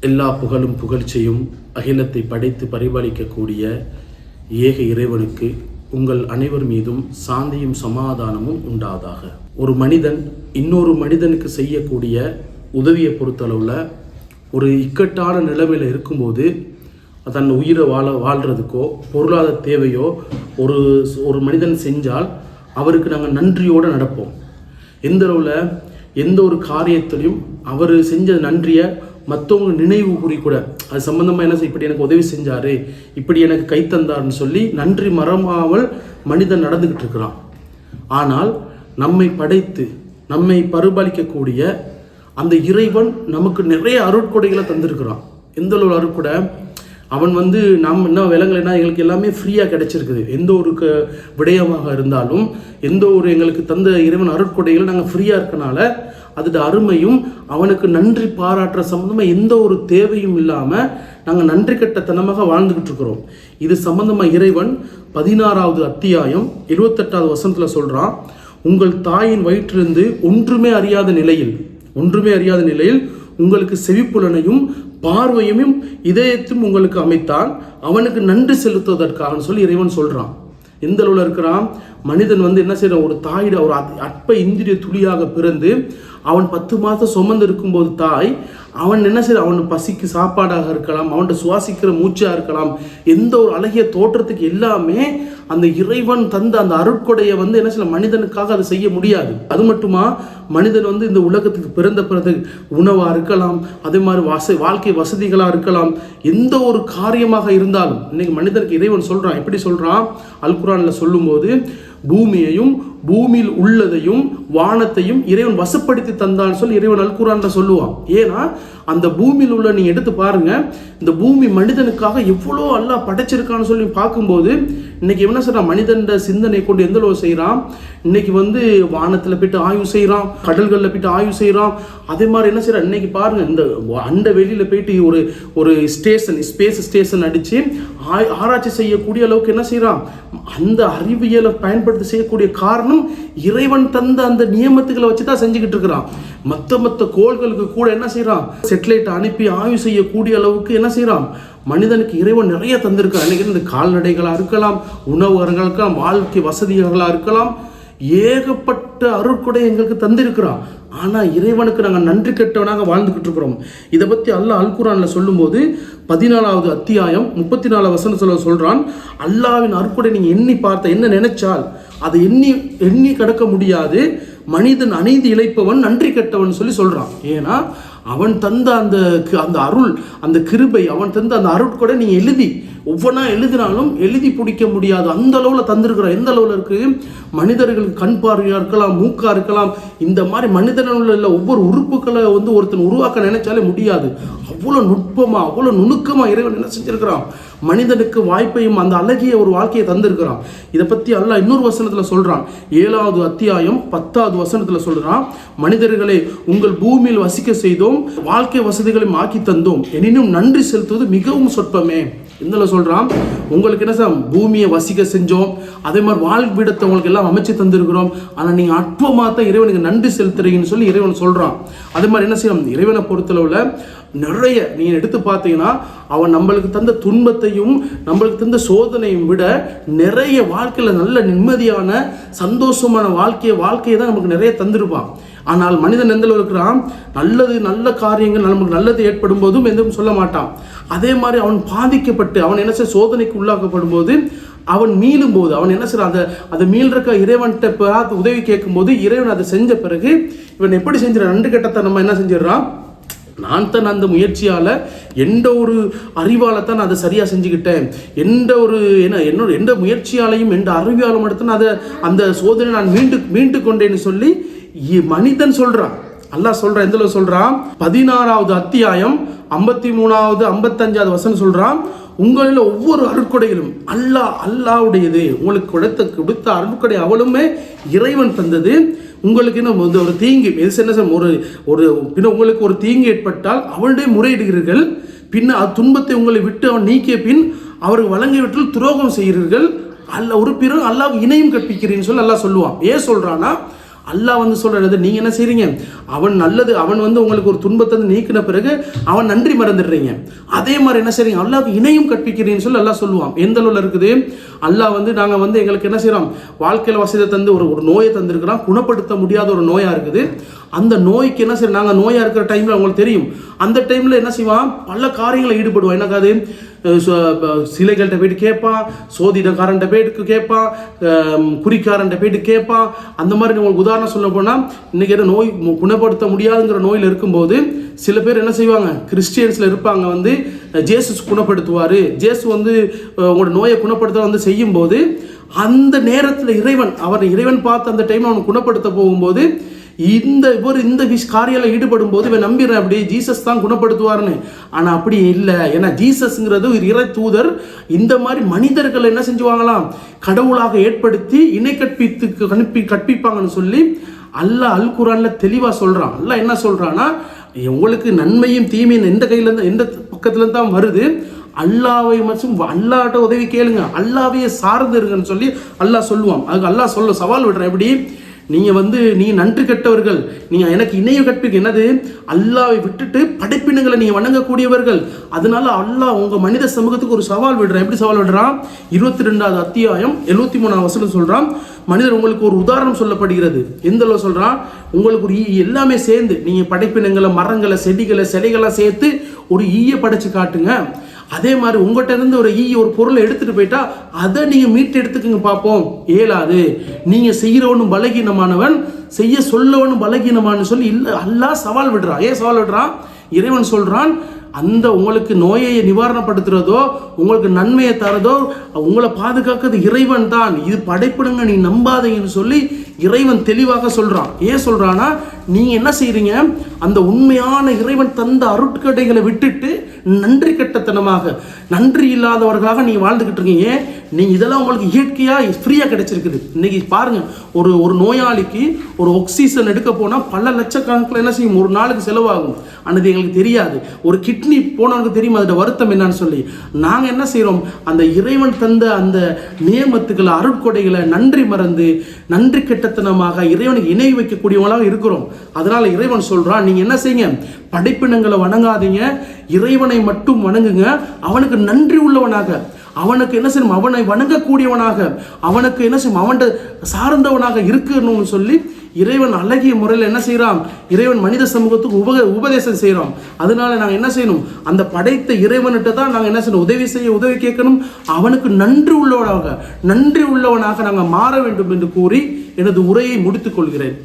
எல்லா புகழும் புகழ்ச்சியும் அகிலத்தை படைத்து பரிபாலிக்கக்கூடிய ஏக இறைவனுக்கு உங்கள் அனைவர் மீதும் சாந்தியும் சமாதானமும் உண்டாதாக. ஒரு மனிதன் இன்னொரு மனிதனுக்கு செய்யக்கூடிய உதவியை பொறுத்தளவில் ஒரு இக்கட்டான நிலைமையில் இருக்கும்போது தன் உயிரை வாழ்கிறதுக்கோ பொருளாதார தேவையோ ஒரு மனிதன் செஞ்சால் அவருக்கு நாங்கள் நன்றியோடு நடப்போம். எந்த அளவில் எந்த ஒரு காரியத்திலையும் அவர் செஞ்ச நன்றியை மற்றவங்க நினைவு கூறி கூட அது சம்பந்தமாக என்ன இப்படி எனக்கு உதவி செஞ்சார், இப்படி எனக்கு கை தந்தார்னு சொல்லி நன்றி மறவாமல் மனிதன் நடந்துக்கிட்டு இருக்கிறான். ஆனால் நம்மை படைத்து நம்மை பரிபாலிக்கக்கூடிய அந்த இறைவன் நமக்கு நிறைய அருட்கொடைகளை தந்திருக்கிறான். எந்த ஒரு அருட்கொடை அவன் நாம் என்ன விலங்குலைன்னா எங்களுக்கு எல்லாமே ஃப்ரீயாக கிடைச்சிருக்குது. எந்த ஒரு விடயமாக இருந்தாலும் எந்த ஒரு எங்களுக்கு தந்த இறைவன் அருட்கொடைகளை நாங்கள் ஃப்ரீயாக இருக்கனால அதோட அருமையும் அவனுக்கு நன்றி பாராட்டுற சம்பந்தமாக எந்த ஒரு தேவையும் இல்லாமல் நாங்கள் நன்றி கட்டத்தனமாக வாழ்ந்துக்கிட்டு இருக்கிறோம். இது சம்பந்தமாக இறைவன் 16வது அத்தியாயம் 28வது வசனத்தில் சொல்கிறான், உங்கள் தாயின் வயிற்றிலிருந்து ஒன்றுமே அறியாத நிலையில் உங்களுக்கு செவிப்புலனையும் பார்வையும் இதயத்தும் உங்களுக்கு அமைத்தான், அவனுக்கு நன்றி செலுத்துவதற்காக சொல்லி இறைவன் சொல்கிறான். எந்த அளவில் இருக்கிறான் மனிதன் என்ன செய்யறான், ஒரு தாயிட ஒரு அற்ப இந்திரிய துளியாக பிறந்து அவன் 10 மாதம் சுமந்து இருக்கும்போது தாய் அவன் என்ன செய்ய, அவன் பசிக்கு சாப்பாடாக இருக்கலாம், அவன் சுவாசிக்கிற மூச்சாக இருக்கலாம், எந்த ஒரு அழகிய தோற்றத்துக்கு எல்லாமே அந்த இறைவன் தந்த அந்த அருட்கொடையை என்ன செய்ய மனிதனுக்காக அதை செய்ய முடியாது. அது மட்டுமா மனிதன் இந்த உலகத்துக்கு பிறந்த பிறகு உணவாக இருக்கலாம், அதே மாதிரி வாழ்க்கை வசதிகளாக இருக்கலாம், எந்த ஒரு காரியமாக இருந்தாலும் இன்னைக்கு மனிதனுக்கு இறைவன் சொல்கிறான். எப்படி சொல்கிறான், அல் குர்ஆனில் சொல்லும்போது பூமியையும் பூமியில் உள்ளதையும் வானத்தையும் இறைவன் வசப்படுத்தி தந்தான்னு சொல்லி இறைவன் அல் குர்ஆன்ல சொல்லுவான். ஏன்னா அந்த பூமியில் உள்ள நீங்க எடுத்து பாருங்க, இந்த பூமி மனிதனுக்காக எவ்வளோ அல்லாஹ் படைச்சிருக்கான்னு சொல்லி பார்க்கும்போது இன்னைக்கு என்ன சொல்றான், மனிதன் சிந்தனை கொண்டு எந்த அளவு செய்யறான். இன்னைக்கு வானத்தில் போயிட்டு ஆய்வு செய்யறான், கடல்களில் போயிட்டு ஆய்வு செய்யறான். அதே மாதிரி என்ன செய்யறான், இன்னைக்கு பாருங்க இந்த அண்ட வெளியில போயிட்டு ஒரு ஸ்பேஸ் ஸ்டேஷன் அடிச்சு ஆராய்ச்சி செய்யக்கூடிய அளவுக்கு என்ன செய்யறான். அந்த அறிவியலை பயன்படுத்தி செய்யக்கூடிய காரணம் இறைவன் தந்த அந்த நியமத்துக்களை வச்சுதான் செஞ்சுக்கிட்டு இருக்கிறான். மற்ற கோள்களுக்கு கூட என்ன செய்யறான், சேட்டலைட் அனுப்பி ஆய்வு செய்யக்கூடிய அளவுக்கு என்ன செய்யறான். மனிதனுக்கு இறைவன் நிறைய தந்திருக்கான். இன்னைக்கு இந்த கால்நடைகளா இருக்கலாம், உணவுகளாக இருக்கலாம், வாழ்க்கை வசதிகளாக இருக்கலாம், ஏகப்பட்ட அருட்கொடை எங்களுக்கு தந்திருக்கிறான். ஆனா இறைவனுக்கு நாங்கள் நன்றி கெட்டவனாக வாழ்ந்துகிட்டு இருக்கிறோம். இதை பத்தி அல்லாஹ் அல் குர்ஆன்ல சொல்லும்போது 14வது அத்தியாயம் 34 வசனத்துல சொல்றான், அல்லாஹ்வின் அருட்கொடை நீங்க எண்ணி பார்த்த என்ன நினைச்சால் அதை எண்ணி கடக்க முடியாது. மனிதன் அநீதி இழைப்பவன் நன்றி கெட்டவன் சொல்லி சொல்றான். ஏன்னா அவன் தந்த அந்த அருள், அந்த கிருபை, அவன் தந்த அந்த அருட்கொடை நீங்க ஒவ்வொன்றா எழுதினாலும் எழுதி பிடிக்க முடியாது. அந்த அளவில் தந்திருக்கிறான். எந்த அளவில் இருக்கு, மனிதர்களுக்கு கண் பார்வையாக இருக்கலாம், மூக்கா இருக்கலாம், இந்த மாதிரி மனிதனில் உள்ள ஒவ்வொரு உறுப்புகளை ஒருத்தன் உருவாக்க நினைச்சாலே முடியாது. அவ்வளோ நுட்பமாக அவ்வளோ நுணுக்கமாக இறைவன் என்ன செஞ்சிருக்கிறான், மனிதனுக்கு வாய்ப்பையும் அந்த அழகிய ஒரு வாழ்க்கையை தந்திருக்கிறான். இதை பற்றி அல்லாஹ் இன்னொரு வசனத்தில் சொல்கிறான். 7வது அத்தியாயம் 10வது வசனத்தில் சொல்கிறான், மனிதர்களை உங்கள் பூமியில் வசிக்க செய்தோம், வாழ்க்கை வசதிகளையும் ஆக்கி தந்தோம், எனினும் நன்றி செலுத்துவது மிகவும் சொற்பமே. இந்த சொல்றான், உங்களுக்கு என்ன சார் பூமியை வசிக்க செஞ்சோம், அதே மாதிரி வாழ்விடத்தை உங்களுக்கு எல்லாம் அமைச்சு தந்திருக்கிறோம், ஆனா நீங்க அற்பமாக தான் இறைவனுக்கு நன்றி செலுத்துறீங்கன்னு சொல்லி இறைவன் சொல்றான். அதே மாதிரி என்ன செய்யணும், இறைவனை பொறுத்தளவுல நிறைய நீங்க எடுத்து பார்த்தீங்கன்னா அவன் நம்மளுக்கு தந்த துன்பத்தையும் நம்மளுக்கு தந்த சோதனையும் விட நிறைய வாழ்க்கையில நல்ல நிம்மதியான சந்தோஷமான வாழ்க்கையை தான் நமக்கு நிறைய தந்திருப்பான். ஆனால் மனிதன் எந்த இருக்கிறான், நல்ல காரியங்கள் நமக்கு நல்லது ஏற்படும் போதும் எதுவும் சொல்ல மாட்டான். அதே மாதிரி அவன் பாதிக்கப்பட்டு அவன் என்ன செய்ய சோதனைக்கு உள்ளாக்கப்படும் போது அவன் மீளும் போது அவன் என்ன செய்யறான், அதை மீள்றக்க இறைவன்கிட்ட பார்த்து உதவி கேட்கும் போது இறைவன் அதை செஞ்ச பிறகு இவன் எப்படி செஞ்சிடறான், நன்றி கட்டத்தை நம்ம என்ன செஞ்சிடறான், நான் தான் அந்த முயற்சியால் எந்த ஒரு அறிவால் தான் அதை சரியாக செஞ்சுக்கிட்டேன், எந்த முயற்சியாலையும் எந்த அறிவியாலும் மட்டும் அதை அந்த சோதனை நான் மீண்டு கொண்டேன்னு சொல்லி மனிதன் சொல்றான். அல்லாஹ் சொல்றான். எந்த சொல்றான், 16வது அத்தியாயம் 53வது 55வது வசனம் சொல்றான், உங்களில் ஒவ்வொரு அருட்கொடைகளும் அல்லாஹ்வுடையது, உங்களுக்கு கொடுத்த அருட்கொடை அவளுமே இறைவன் தந்தது. உங்களுக்கு என்ன ஒரு தீங்கு உங்களுக்கு ஒரு தீங்கு ஏற்பட்டால் அவனுடைய முறையிடுகிறீர்கள், பின்ன துன்பத்தை உங்களை விட்டு அவன் நீக்கிய பின் அவருக்கு வழங்கிவிட்டு துரோகம் செய்கிறீர்கள், ஒரு பிறகு அல்லாஹ் இணையும் கற்பிக்கிறீன்னு சொல்லி அல்லாஹ் சொல்லுவான். ஏன் சொல்றான்னா, அல்லாஹ் வந்து சொல்றது, நீங்க என்ன செய்றீங்க, அவன் நல்லது, அவன் வந்து உங்களுக்கு ஒரு துன்பத்தை நீக்கின பிறகு அவன் நன்றி மறந்துடுறீங்க. அதே மாதிரி என்ன செய்றீங்க, அல்லாஹ்வுக்கு இணையும் கற்பிக்கிறீங்கன்னு சொல்லி அல்லாஹ் சொல்லுவான். எந்த அளவில் இருக்குது, அல்லாஹ் வந்து நாங்கள் வந்து எங்களுக்கு என்ன செய்கிறோம், வாழ்க்கையில் வசதி தந்து ஒரு நோயை தந்திருக்கிறோம், குணப்படுத்த முடியாத ஒரு நோயாக இருக்குது. அந்த நோய்க்கு என்ன செய்யணும், நாங்கள் நோயாக இருக்கிற டைமில் அவங்களுக்கு தெரியும், அந்த டைமில் என்ன செய்வான், பல காரியங்களை ஈடுபடுவான். எனக்கு அது சிலைகள்கிட்ட போயிட்டு கேட்பான், சோதிடக்காரன்ட்ட போயிட்டு கேட்பான், குறிக்காரன்ட்ட போயிட்டு கேட்பான். அந்த மாதிரி உங்களுக்கு உதாரணம் சொல்ல போனால், இன்றைக்கி என்ன நோய் குணப்படுத்த முடியாதுங்கிற நோயில் இருக்கும்போது சில பேர் என்ன செய்வாங்க, கிறிஸ்டியன்ஸில் இருப்பாங்க, வந்து ஜேசஸ் குணப்படுத்துவார், ஜேசு வந்து உங்களோட நோயை குணப்படுத்த வந்து செய்யும்போது அந்த நேரத்தில் இறைவன் பார்த்து அந்த டைம் அவனை குணப்படுத்த போகும்போது இந்த காரியத்தில் ஈடுபடும் போது இவன் நம்பிடுறேன் அப்படி ஜீசஸ் தான் குணப்படுத்துவார்னு. ஆனால் அப்படி இல்லை. ஏன்னா ஜீசஸ்ங்கிறது ஒரு இறை தூதர். இந்த மாதிரி மனிதர்கள் என்ன செஞ்சுவாங்களாம், கடவுளாக ஏற்படுத்தி இணை கற்பிப்பாங்கன்னு சொல்லி அல்லாஹ் அல் குர்ஆன்ல தெளிவாக சொல்கிறான். அல்லாஹ் என்ன சொல்கிறான்னா, உங்களுக்கு நன்மையும் தீமையும் எந்த கையிலேருந்து எந்த பக்கத்துலேருந்து தான் வருது, அல்லாவை மற்றும் அல்லாட்ட உதவி கேளுங்க, அல்லாவையே சார்ந்து இருங்கன்னு சொல்லி அல்லாஹ் சொல்லுவான். அதுக்கு அல்லாஹ் சவால் விடுறேன், எப்படி நீங்க நன்றி கெட்டவர்கள், நீங்க எனக்கு இணைய கற்பிக்க, என்னது அல்லாவை விட்டுட்டு படைப்பினங்களை நீங்க வணங்கக்கூடியவர்கள். அதனால அல்லாஹ் உங்க மனித சமூகத்துக்கு ஒரு சவால் விடுறான். எப்படி சவால் விடுறான், 22வது அத்தியாயம் 73வது வசனம் சொல்றான், மனிதர் உங்களுக்கு ஒரு உதாரணம் சொல்லப்படுகிறது. எந்த அளவு சொல்றான், உங்களுக்கு ஒரு எல்லாமே சேர்ந்து நீங்க படைப்பினங்களை, மரங்களை, செடிகளை, சிலைகளை சேர்த்து ஒரு ஈய படைச்சு காட்டுங்க. அதே மாதிரி உங்கள்கிட்ட இருந்து ஒரு பொருளை எடுத்துட்டு போயிட்டா அதை நீங்க மீட்டு எடுத்துக்கங்க பார்ப்போம். ஏலாது, நீங்க செய்யறவனும் பலகீனமானவன், செய்ய சொல்லவனும் பலகீனமானு சொல்லி இல்லை அல்லாஹ் சவால் விடுறான். ஏன் சவால் விடுறான், இறைவன் சொல்றான், அந்த உங்களுக்கு நோயை நிவாரணப்படுத்துறதோ உங்களுக்கு நன்மையை தரதோ உங்களை பாதுகாக்கிறது இறைவன் தான், இது படைப்பிடுங்க, நீ நம்பாதீங்கன்னு சொல்லி இறைவன் தெளிவாக சொல்றான். ஏன் சொல்றானா, நீங்க என்ன செய்றீங்க, அந்த உண்மையான இறைவன் தந்த அருட்கடைகளை விட்டுட்டு நன்றி கட்டத்தனமாக, நன்றி இல்லாதவர்களாக நீங்க வாழ்ந்துகிட்டு இருக்கீங்க. ஏன், நீங்க இதெல்லாம் உங்களுக்கு இயற்கையா ஃப்ரீயா கிடைச்சிருக்குது. இன்னைக்கு பாருங்க, ஒரு நோயாளிக்கு ஒரு ஆக்சிஜன் எடுக்க போனா பல லட்சக்கணக்கில் என்ன செய்யும், ஒரு நாளுக்கு செலவாகும். அது எங்களுக்கு தெரியாது. ஒரு கிட்னி போனவனுக்கு தெரியும் அதோட வருத்தம் என்னன்னு சொல்லி. நாங்க என்ன செய்யறோம், அந்த இறைவன் தந்த அந்த நியமத்துக்களை, அருட்கொடைகளை நன்றி மறந்து நன்றி கெட்டத்தனமாக இறைவனுக்கு இணை வைக்கக்கூடியவங்களாக இருக்கிறோம். அதனால இறைவன் சொல்றான், நீங்க என்ன செய்யுங்க, படைப்பினங்களை வணங்காதீங்க, இறைவனை மட்டும் வணங்குங்க, அவனுக்கு நன்றி உள்ளவனாக, அவனுக்கு என்ன செய்யும், அவனை வணங்கக்கூடியவனாக, அவனுக்கு என்ன செய்யும், அவன் சார்ந்தவனாக இருக்கணும்னு சொல்லி இறைவன் அழகிய முறையில் என்ன செய்யறான், இறைவன் மனித சமூகத்துக்கு உபதேசம் செய்யறோம். அதனால நாங்கள் என்ன செய்யணும், அந்த படைத்த இறைவன்கிட்ட தான் நாங்கள் என்ன செய்யணும், உதவி கேட்கணும், அவனுக்கு நன்றி உள்ளவனாக நாங்கள் மாற வேண்டும் என்று கூறி எனது உரையை முடித்துக் கொள்கிறேன்.